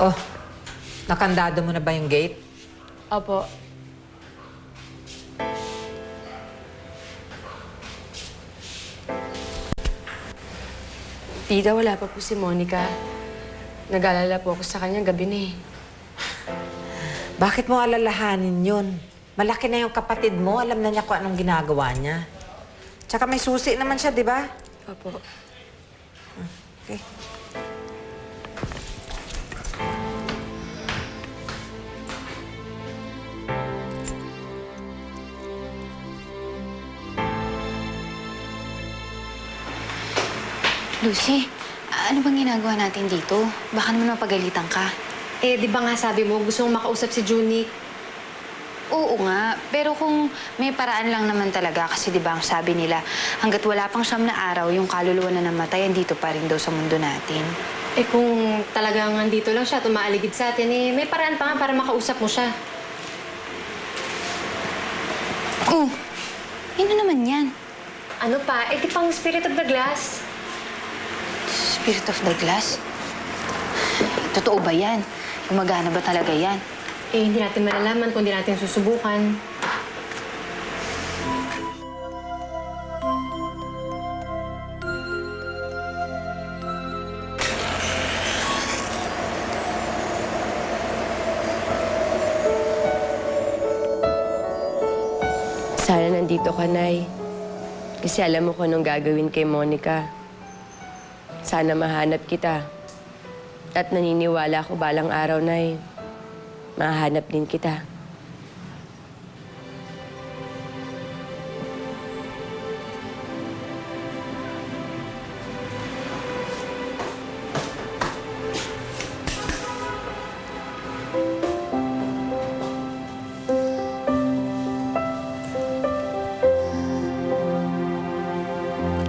Oh, nakandado mo na ba yung gate? Opo. Tita, wala pa po si Monica. Nag-alala po ako sa kanya gabi na eh. Bakit mo alalahanin yun? Malaki na yung kapatid mo. Alam na niya kung anong ginagawa niya. Tsaka may susi naman siya, di ba? Opo. Okay. Lucy, ano bang ginagawa natin dito? Baka naman mapagalitan ka. Eh, di ba nga sabi mo, gusto mong makausap si Junie? Oo nga, pero kung may paraan lang naman talaga, kasi di ba ang sabi nila, hanggat wala pang 9 na araw, yung kaluluwa na namatay, andito pa rin daw sa mundo natin. Eh, kung talagang nandito lang siya, tumaaligid sa atin, eh, may paraan pa nga para makausap mo siya. Oh, yun na naman yan. Ano pa? Eh, di pang Spirit of the Glass. Spirit of the Glass? Totoo ba yan? Gumagana ba talaga yan? Eh, hindi natin malalaman kung hindi natin susubukan. Sana nandito ka, Nay. Kasi alam mo kung anong gagawin kay Monica. Sana mahanap kita. At naniniwala ako balang araw, Nay. Mahanap din kita.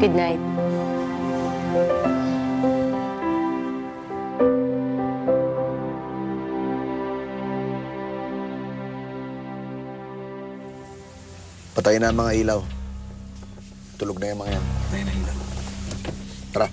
Good night. Patayin na ang mga ilaw. Tulog na yung mga yan. Patayin na ilaw. Tara.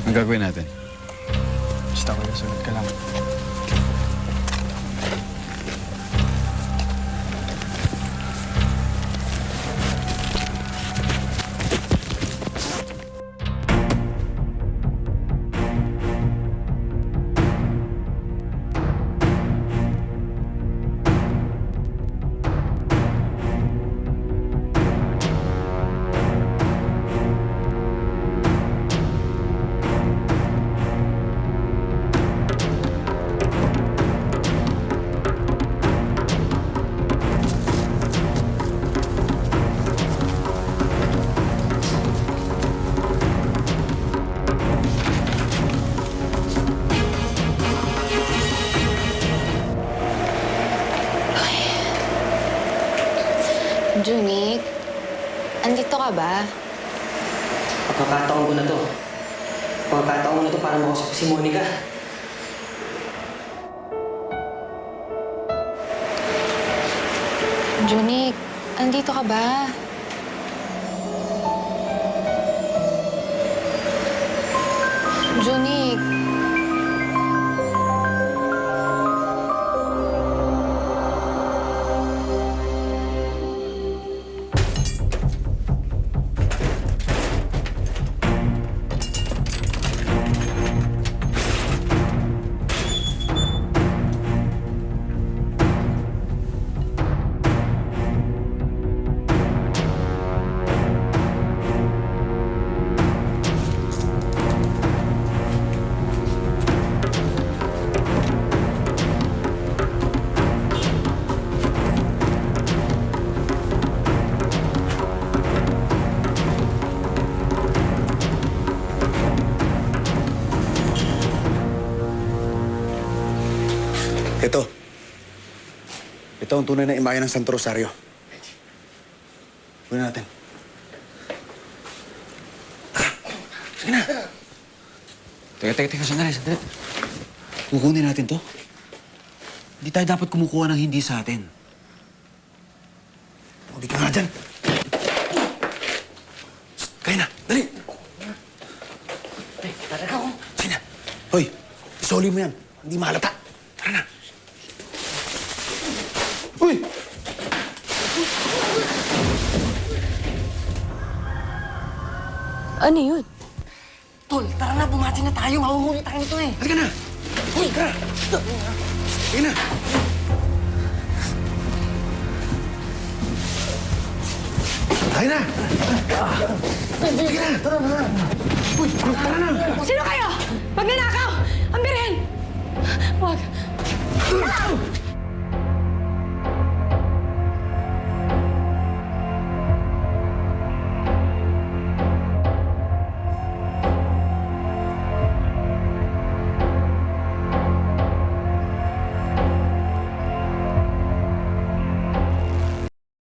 Ang gagawin natin? Basta ko yung sunod ka lang. Junie, andito ka ba? Pagkakataon ko na to. Pagkakataon ko na to para makausap si Monica. Junie, andito ka ba? Junie. Ito. Ito ang tunay na imahe ng Santo Rosario. Kunin natin. Teka, sandali. Kukunin natin to. Hindi tayo dapat kumukuha ng hindi sa atin. Hindi ka nga dyan. Kaya na, dali. Talaga ako. Sige na. Hoy, isoli mo yan. Hindi mahalata. Tara na. Uy! Ano yun? Tol, tara na, bumati na tayo. Mahuhuli tayo nito eh. Halika na! Uy, tara! Sige na! Tayo na! Sige na! Uy, tara na! Sino kayo? Magnanakaw! Ang birhen! Huwag!